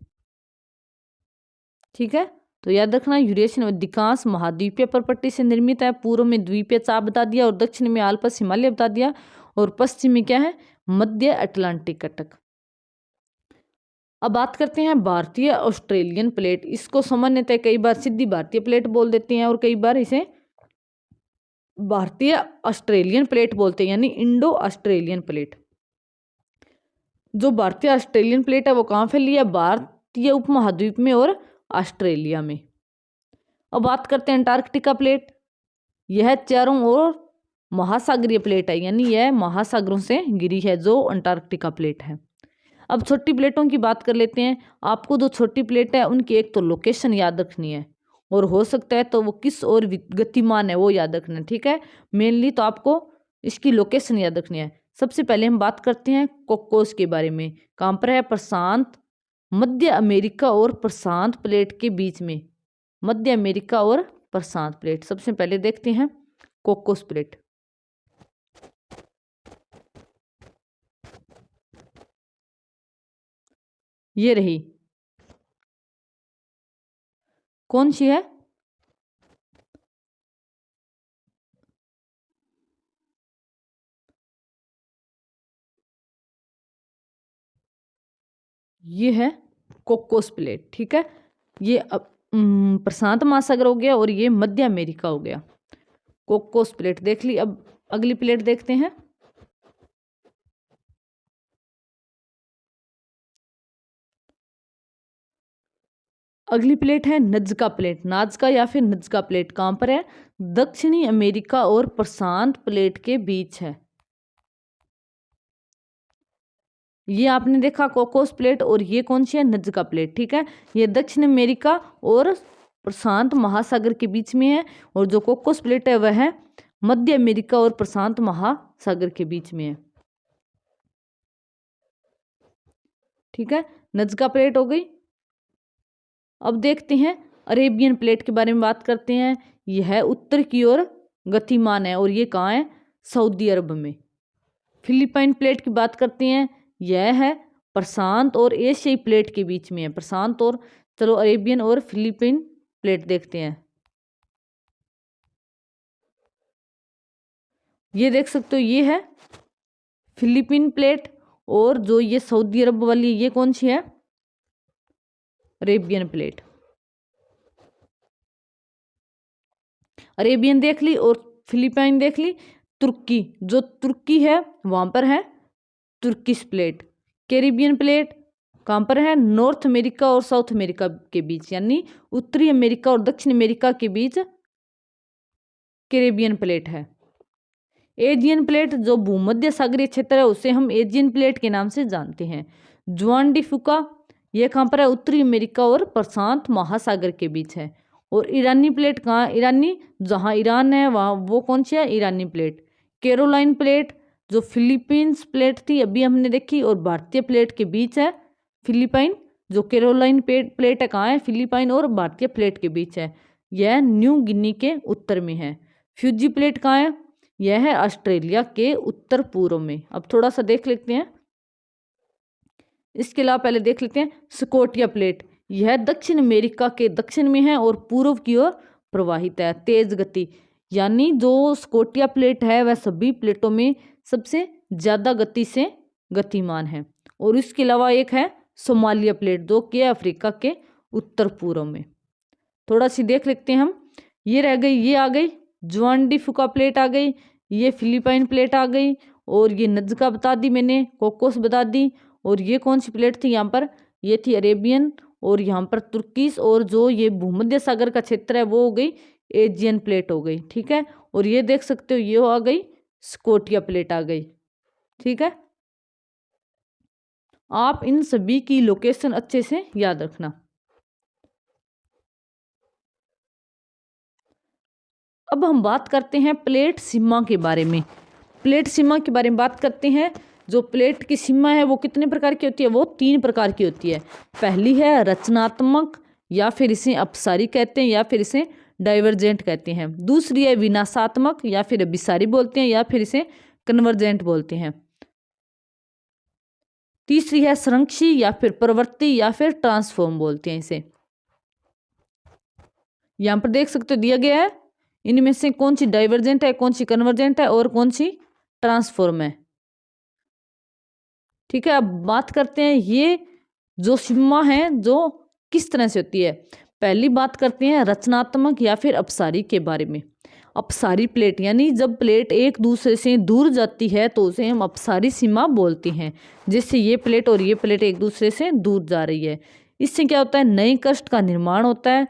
ठीक है, तो याद रखना यूरेशियन अधिकांश महाद्वीपीय परपट्टी से निर्मित है। पूर्व में द्वीपीय चाप बता दिया, और दक्षिण में आल्पस हिमालय बता दिया, और पश्चिम में क्या है, मध्य अटलांटिक कटक। अब बात करते हैं भारतीय ऑस्ट्रेलियन प्लेट। इसको सामान्यतः कई बार सीधी भारतीय प्लेट बोल देते हैं, और कई बार इसे भारतीय ऑस्ट्रेलियन प्लेट बोलते हैं, यानी इंडो ऑस्ट्रेलियन प्लेट। जो भारतीय ऑस्ट्रेलियन प्लेट है वो कहाँ फैली है, भारतीय उपमहाद्वीप में और ऑस्ट्रेलिया में। अब बात करते हैं अंटार्कटिका प्लेट। यह चारों ओर महासागरीय प्लेट है, यानी यह महासागरों से घिरी है, जो अंटार्कटिका प्लेट है। अब छोटी प्लेटों की बात कर लेते हैं। आपको जो छोटी प्लेट है उनकी एक तो लोकेशन याद रखनी है, और हो सकता है तो वो किस ओर गतिमान है वो याद रखना है। ठीक है, मेनली तो आपको इसकी लोकेशन याद रखनी है। सबसे पहले हम बात करते हैं कोकोस के बारे में। कहाँ पर है, प्रशांत मध्य अमेरिका और प्रशांत प्लेट के बीच में, मध्य अमेरिका और प्रशांत प्लेट। सबसे पहले देखते हैं कोकोस प्लेट। ये रही, कौन सी है, ये है कोकोस प्लेट। ठीक है, ये अब प्रशांत महासागर हो गया, और ये मध्य अमेरिका हो गया। कोकोस प्लेट देख ली। अब अगली प्लेट देखते हैं। अगली प्लेट है नज्का प्लेट, नाजका या फिर नज्का प्लेट। कहाँ पर है, दक्षिणी अमेरिका और प्रशांत प्लेट के बीच है। ये आपने देखा कोकोस प्लेट, और ये कौन सी है, नज्का प्लेट। ठीक है, ये दक्षिण अमेरिका और प्रशांत महासागर के बीच में है, और जो कोकोस प्लेट है वह है मध्य अमेरिका और प्रशांत महासागर के बीच में है। ठीक है, नज्का प्लेट हो गई। अब देखते हैं अरेबियन प्लेट के बारे में बात करते हैं। यह उत्तर की ओर गतिमान है, और ये कहाँ है, सऊदी अरब में। फिलीपाइन प्लेट की बात करते हैं। यह है प्रशांत और एशियाई प्लेट के बीच में है, प्रशांत और, चलो अरेबियन और फिलीपाइन प्लेट देखते हैं। ये देख सकते हो, ये है फिलीपीन प्लेट, और जो ये सऊदी अरब वाली ये कौन सी है, अरेबियन प्लेट। अरेबियन देख ली और फिलीपाइन देख ली। तुर्की, जो तुर्की है वहां पर है तुर्किश प्लेट। कैरिबियन प्लेट कहाँ पर है, नॉर्थ अमेरिका और साउथ अमेरिका के बीच, यानी उत्तरी अमेरिका और दक्षिण अमेरिका के बीच कैरिबियन प्लेट है। एजियन प्लेट, जो भूमध्य सागरीय क्षेत्र है उसे हम एजियन प्लेट के नाम से जानते हैं। जुआन डी फुका, यह कहाँ पर है, उत्तरी अमेरिका और प्रशांत महासागर के बीच है। और ईरानी प्लेट कहाँ, ईरानी जहाँ ईरान है वहाँ, वो कौन सी है, ईरानी प्लेट। कैरोलाइन प्लेट, जो फिलीपींस प्लेट थी अभी हमने देखी, और भारतीय प्लेट के बीच है, फिलीपाइन, जो कैरोलाइन प्लेट है कहाँ है, फिलीपाइन और भारतीय प्लेट के बीच है, यह न्यू गिनी के उत्तर में है। फ्यूजी प्लेट कहाँ है, यह है ऑस्ट्रेलिया के उत्तर पूर्व में। अब थोड़ा सा देख लेते हैं, इसके अलावा पहले देख लेते हैं स्कोटिया प्लेट, यह दक्षिण अमेरिका के दक्षिण में है और पूर्व की ओर प्रवाहित है, तेज गति। यानी जो स्कोटिया प्लेट है वह सभी प्लेटों में सबसे ज्यादा गति से गतिमान है। और इसके अलावा एक है सोमालिया प्लेट, जो कि अफ्रीका के उत्तर पूर्व में। थोड़ा सी देख लेते हैं हम, ये रह गई, ये आ गई जुआन डी फुका प्लेट आ गई, ये फिलीपाइन प्लेट आ गई, और ये नज्का बता दी मैंने, कोकोस बता दी। और ये कौन सी प्लेट थी यहाँ पर, ये थी अरेबियन, और यहाँ पर तुर्कीस, और जो ये भूमध्य सागर का क्षेत्र है वो हो गई एजियन प्लेट हो गई। ठीक है, और ये देख सकते हो ये आ गई स्कोटिया प्लेट आ गई। ठीक है, आप इन सभी की लोकेशन अच्छे से याद रखना। अब हम बात करते हैं प्लेट सीमा के बारे में। प्लेट सीमा के बारे में बात करते हैं। जो प्लेट की सीमा है वो कितने प्रकार की होती है, वो 3 प्रकार की होती है। पहली है रचनात्मक, या फिर इसे अपसारी कहते हैं, या फिर इसे डाइवर्जेंट कहते हैं। दूसरी है विनाशात्मक, या फिर अभिसारी बोलते हैं, या फिर इसे कन्वर्जेंट बोलते हैं। तीसरी है संरक्षी, या फिर प्रवृत्ति, या फिर ट्रांसफॉर्म बोलते हैं इसे। यहां पर देख सकते हो दिया गया है, इनमें से कौन सी डाइवर्जेंट है, कौन सी कन्वर्जेंट है, और कौन सी ट्रांसफॉर्म है। ठीक है, अब बात करते हैं ये जो सीमा है जो किस तरह से होती है। पहली बात करते हैं रचनात्मक या फिर अपसारी के बारे में। अपसारी प्लेट यानी जब प्लेट एक दूसरे से दूर जाती है तो उसे हम अपसारी सीमा बोलते हैं। जैसे ये प्लेट और ये प्लेट एक दूसरे से दूर जा रही है, इससे क्या होता है, नए क्रस्ट का निर्माण होता है।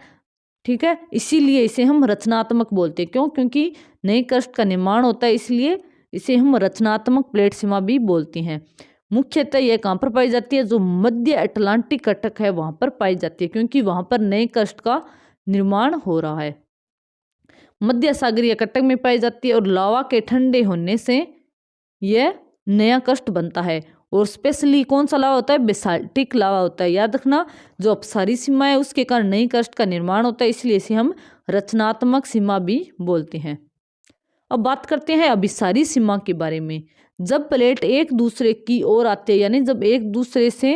ठीक है, इसीलिए इसे हम रचनात्मक बोलते हैं। क्यों, क्योंकि नए क्रस्ट का निर्माण होता है, इसलिए इसे हम रचनात्मक प्लेट सीमा भी बोलते हैं। मुख्यतः यह कहाँ पर पाई जाती है, जो मध्य अटलांटिक कटक है वहां पर पाई जाती है, क्योंकि वहां पर नए क्रस्ट का निर्माण हो रहा है। मध्य सागरीय कटक में पाई जाती है, और लावा के ठंडे होने से यह नया क्रस्ट बनता है। और स्पेशली कौन सा लावा होता है, बेसाल्टिक लावा होता है। याद रखना, जो अपसारी सीमा है उसके कारण नई क्रस्ट का निर्माण होता है, इसलिए इसे हम रचनात्मक सीमा भी बोलते हैं। अब बात करते हैं अभिसारी सीमा के बारे में। जब प्लेट एक दूसरे की ओर आती है, यानी जब एक दूसरे से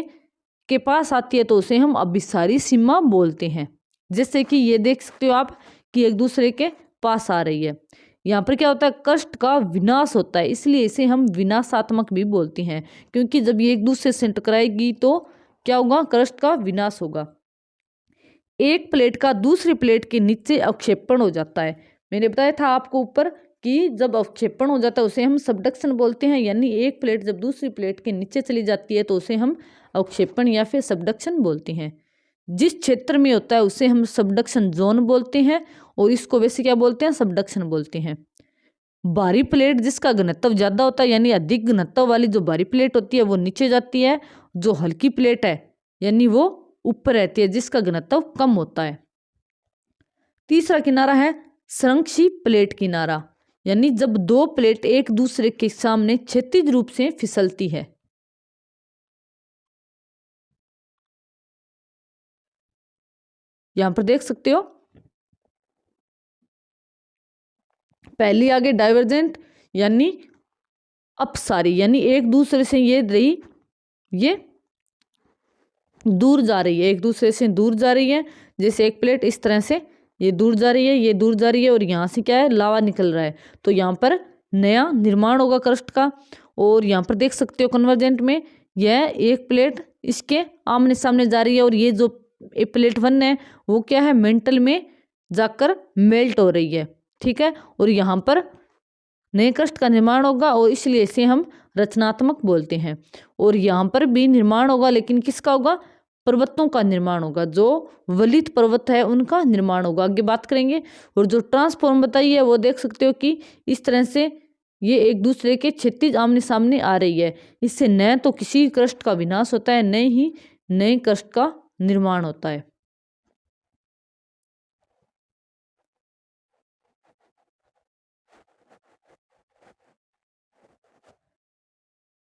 के पास आती है, तो उसे हम अभिसारी सीमा बोलते हैं। जैसे कि ये देख सकते हो आप कि एक दूसरे के पास आ रही है। यहाँ पर क्या होता है, क्रस्ट का विनाश होता है, इसलिए इसे हम विनाशात्मक भी बोलते हैं। क्योंकि जब ये एक दूसरे से टकराएगी तो क्या होगा, क्रस्ट का विनाश होगा। एक प्लेट का दूसरी प्लेट के नीचे अवक्षेपण हो जाता है। मैंने बताया था आपको ऊपर कि जब अवक्षेपण हो जाता है उसे हम सबडक्शन बोलते हैं। यानी एक प्लेट जब दूसरी प्लेट के नीचे चली जाती है तो उसे हम अवक्षेपण या फिर सबडक्शन बोलते हैं। जिस क्षेत्र में होता है उसे हम सबडक्शन जोन बोलते हैं, और इसको वैसे क्या बोलते हैं, सबडक्शन बोलते हैं। भारी प्लेट जिसका घनत्व ज्यादा होता है, यानी अधिक घनत्व वाली जो भारी प्लेट होती है वो नीचे जाती है। जो हल्की प्लेट है यानी वो ऊपर रहती है, जिसका घनत्व कम होता है। तीसरा किनारा है संरक्षी प्लेट किनारा, यानी जब दो प्लेट एक दूसरे के सामने क्षैतिज रूप से फिसलती है। यहां पर देख सकते हो, पहली आगे डाइवर्जेंट यानी अपसारी, यानी एक दूसरे से ये रही, ये दूर जा रही है, एक दूसरे से दूर जा रही है। जैसे एक प्लेट इस तरह से ये दूर जा रही है, ये दूर जा रही है, और यहाँ से क्या है, लावा निकल रहा है, तो यहाँ पर नया निर्माण होगा क्रस्ट का। और यहाँ पर देख सकते हो कन्वर्जेंट में यह एक प्लेट इसके आमने सामने जा रही है, और ये जो प्लेट 1 है वो क्या है, मेंटल में जाकर मेल्ट हो रही है। ठीक है, और यहाँ पर नए क्रस्ट का निर्माण होगा, और इसलिए इसे हम रचनात्मक बोलते हैं। और यहाँ पर भी निर्माण होगा, लेकिन किसका होगा, पर्वतों का निर्माण होगा। जो वलित पर्वत है उनका निर्माण होगा, आगे बात करेंगे। और जो ट्रांसफॉर्म बताई है वो देख सकते हो कि इस तरह से ये एक दूसरे के क्षैतिज आमने सामने आ रही है। इससे न तो किसी क्रस्ट का विनाश होता है, न ही नए क्रस्ट का निर्माण होता है।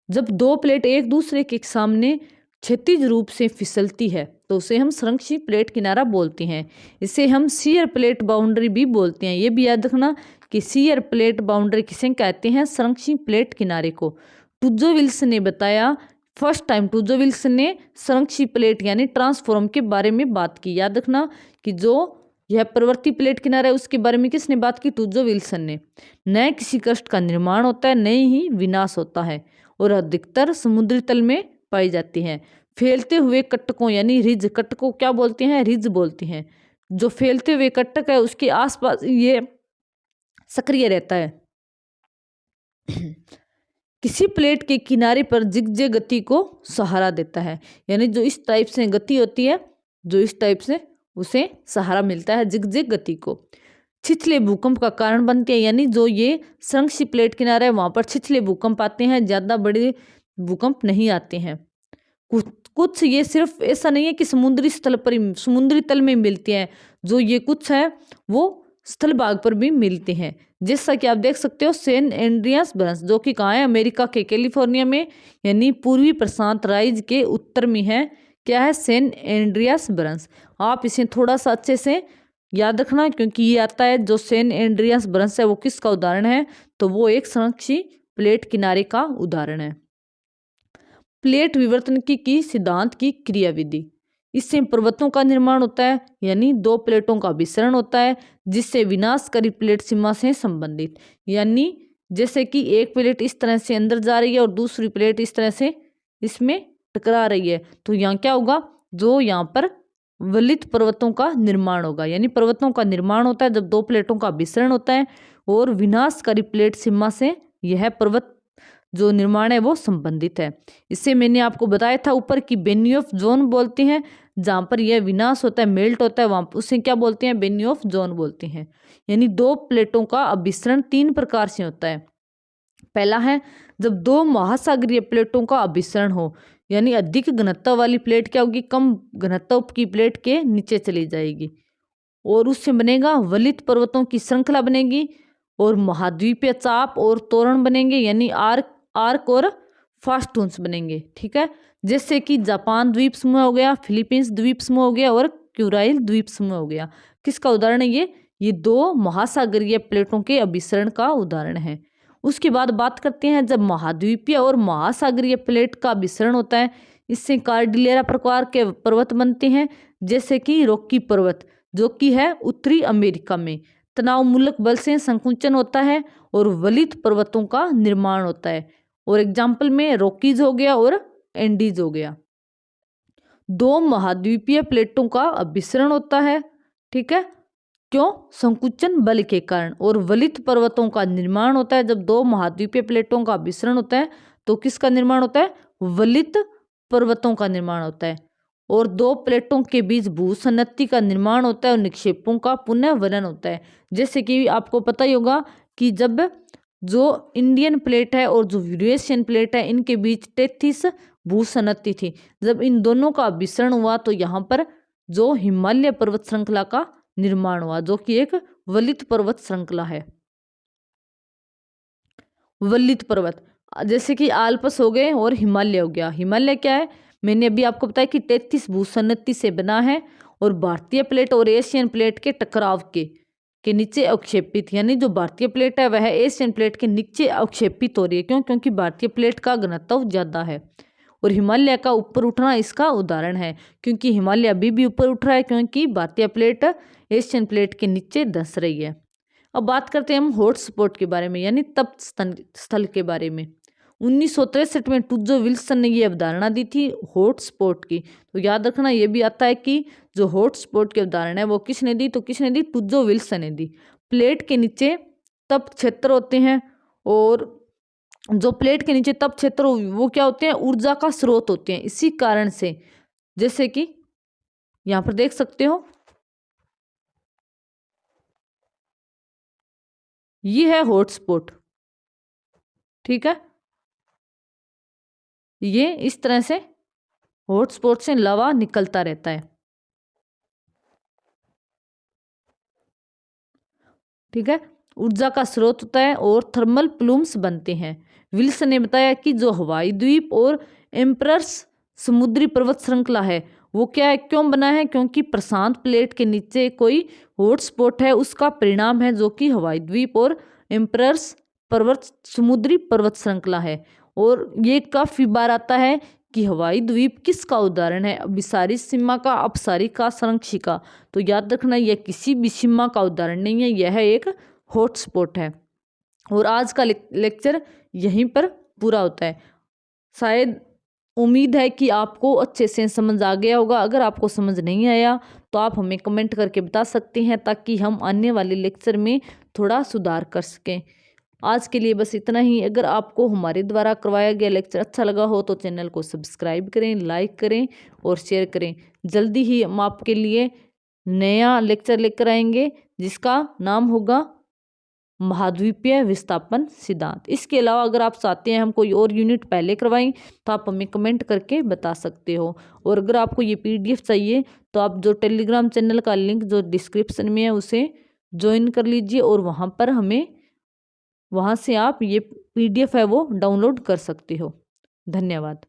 जब दो प्लेट एक दूसरे के सामने क्षैतिज रूप से फिसलती है तो उसे हम संरक्षित प्लेट किनारा बोलते हैं। इसे हम शियर प्लेट बाउंड्री भी बोलते हैं। ये भी याद रखना कि शियर प्लेट बाउंड्री किसे कहते हैं, संरक्षित प्लेट किनारे को। टूजो विल्सन ने बताया, फर्स्ट टाइम टूजो विल्सन ने संरक्षित प्लेट यानी ट्रांसफॉर्म के बारे में बात की। याद रखना कि जो यह प्रवृत्ति प्लेट किनारा है उसके बारे में किसने बात की, टूजो विल्सन ने। नए किसी क्रस्ट का निर्माण होता है, नए ही विनाश होता है और अधिकतर समुद्री तल में पाई जाती हैं। फैलते हुए कटकों यानी रिज, कटकों क्या बोलते हैं, रिज बोलते हैं। जो फैलते हुए कटक है उसके आसपास ये सक्रिय रहता है। किसी प्लेट के किनारे पर जिगजे गति को सहारा देता है, यानी जो इस टाइप से गति होती है, जो इस टाइप से उसे सहारा मिलता है जिगजे गति को। छिछले भूकंप का कारण बनते हैं, यानी जो ये संरक्षित प्लेट किनारा है वहां पर छिछले भूकंप आते हैं, ज्यादा बड़े भूकंप नहीं आते हैं। कुछ ये सिर्फ ऐसा नहीं है कि समुद्री तल में मिलते हैं, जो ये कुछ है वो स्थल भाग पर भी मिलते हैं। जैसा कि आप देख सकते हो सैन एंड्रियास ब्रंश, जो कि कहाँ है, अमेरिका के कैलिफोर्निया में, यानी पूर्वी प्रशांत राइज के उत्तर में है। क्या है, सैन एंड्रियास ब्रंश। आप इसे थोड़ा सा अच्छे से याद रखना क्योंकि ये आता है, जो सैन एंड्रियास ब्रंश है वो किसका उदाहरण है, तो वो एक संरक्षित प्लेट किनारे का उदाहरण है। प्लेट विवर्तन की सिद्धांत की क्रियाविधि, इससे पर्वतों का निर्माण होता है, यानी दो प्लेटों का विसरण होता है जिससे विनाशकारी प्लेट सीमा से संबंधित, यानी जैसे कि एक प्लेट इस तरह से अंदर जा रही है और दूसरी प्लेट इस तरह से इसमें टकरा रही है, तो यहाँ क्या होगा, जो यहाँ पर वलित पर्वतों का निर्माण होगा। यानी पर्वतों का निर्माण होता है जब दो प्लेटों का विसरण होता है और विनाशकारी प्लेट सीमा से यह पर्वत जो निर्माण है वो संबंधित है। इससे मैंने आपको बताया था ऊपर की बेनियोफ जोन बोलते हैं, जहाँ पर यह विनाश होता है, मेल्ट होता है, वहाँ उसे क्या बोलते हैं, बेनियोफ जोन बोलते हैं। यानी दो प्लेटों का अभिसरण तीन प्रकार से होता है। पहला है जब दो महासागरीय प्लेटों का अभिसरण हो, यानी अधिक घनत्व वाली प्लेट क्या होगी, कम घनत्व की प्लेट के नीचे चली जाएगी और उससे बनेगा वलित पर्वतों की श्रृंखला बनेगी और महाद्वीपीय चाप और तोरण बनेंगे, यानी आर्क और फास्टून्स बनेंगे। ठीक है, जैसे कि जापान द्वीप समूह हो गया, फिलीपींस द्वीप समूह हो गया और क्यूराइल द्वीप समूह हो गया। किसका उदाहरण है ये दो महासागरीय प्लेटों के अभिसरण का उदाहरण है। उसके बाद बात करते हैं जब महाद्वीपीय और महासागरीय प्लेट का अभिसरण होता है, इससे कार्डिलेरा प्रकार के पर्वत बनते हैं, जैसे कि रॉकी पर्वत जो कि है उत्तरी अमेरिका में। तनावमूलक बल से संकुचन होता है और वलित पर्वतों का निर्माण होता है, और एग्जाम्पल में रॉकीज हो गया और एंडीज हो गया। दो महाद्वीपीय प्लेटों का अभिसरण होता है, ठीक है, क्यों, संकुचन बल के कारण। और वलित पर्वतों का निर्माण होता है जब दो महाद्वीपीय प्लेटों का अभिसरण होता है, तो किसका निर्माण होता है, वलित पर्वतों का निर्माण होता है। और दो प्लेटों के बीच भूसन्नति का निर्माण होता है और निक्षेपों का पुनः वलन होता है। जैसे कि आपको पता ही होगा कि जब जो इंडियन प्लेट है और जो यूरेशियन प्लेट है इनके बीच 33 भूसन्नति थी, जब इन दोनों का अभिसरण हुआ तो यहाँ पर जो हिमालय पर्वत श्रृंखला का निर्माण हुआ, जो कि एक वलित पर्वत श्रृंखला है। वलित पर्वत जैसे कि आल्प्स हो गए और हिमालय हो गया। हिमालय क्या है, मैंने अभी आपको बताया कि 33 भूसन्नति से बना है और भारतीय प्लेट और एशियन प्लेट के टकराव के नीचे अवक्षेपित, यानी जो भारतीय प्लेट है वह एशियन प्लेट के नीचे अवक्षेपित हो रही है। क्यों, क्योंकि भारतीय प्लेट का घनत्व ज्यादा है। और हिमालय का ऊपर उठना इसका उदाहरण है, क्योंकि हिमालय अभी भी ऊपर उठ रहा है क्योंकि भारतीय प्लेट एशियन प्लेट के नीचे धंस रही है। अब बात करते हैं हम हॉट स्पॉट के बारे में, यानी तप्त स्थल के बारे में। 1963 में टूजो विल्सन ने ये अवधारणा दी थी हॉट स्पॉट की। तो याद रखना ये भी आता है कि जो हॉट स्पॉट की अवधारणा है वो किसने दी, तो किसने दी, टूजो विल्सन ने दी। प्लेट के नीचे तप्त क्षेत्र होते हैं और जो प्लेट के नीचे तप्त क्षेत्र वो क्या होते हैं, ऊर्जा का स्रोत होते हैं। इसी कारण से जैसे कि यहाँ पर देख सकते हो ये है हॉटस्पॉट, ठीक है, ये इस तरह से हॉटस्पॉट से लावा निकलता रहता है, ठीक है, ऊर्जा का स्रोत होता है और थर्मल प्लूम्स बनते हैं। विल्सन ने बताया कि जो हवाई द्वीप और एम्परर्स समुद्री पर्वत श्रृंखला है वो क्या है, क्यों बना है, क्योंकि प्रशांत प्लेट के नीचे कोई हॉट स्पॉट है, उसका परिणाम है जो कि हवाई द्वीप और एम्परर्स पर्वत समुद्री पर्वत श्रृंखला है। और ये काफी बार आता है कि हवाई द्वीप किसका उदाहरण है, अभिसारी सीमा का, अपसारिका, संरक्षिका। तो याद रखना यह किसी भी सीमा का उदाहरण नहीं है, यह एक हॉटस्पॉट है। और आज का लेक्चर यहीं पर पूरा होता है। शायद उम्मीद है कि आपको अच्छे से समझ आ गया होगा। अगर आपको समझ नहीं आया तो आप हमें कमेंट करके बता सकते हैं ताकि हम आने वाले लेक्चर में थोड़ा सुधार कर सकें। आज के लिए बस इतना ही। अगर आपको हमारे द्वारा करवाया गया लेक्चर अच्छा लगा हो तो चैनल को सब्सक्राइब करें, लाइक करें और शेयर करें। जल्दी ही हम आपके लिए नया लेक्चर लेकर आएंगे जिसका नाम होगा महाद्वीपीय विस्थापन सिद्धांत। इसके अलावा अगर आप चाहते हैं हम कोई और यूनिट पहले करवाएं तो आप हमें कमेंट करके बता सकते हो। और अगर आपको ये PDF चाहिए तो आप जो टेलीग्राम चैनल का लिंक जो डिस्क्रिप्शन में है उसे ज्वाइन कर लीजिए और वहाँ से आप ये PDF है वो डाउनलोड कर सकते हो। धन्यवाद।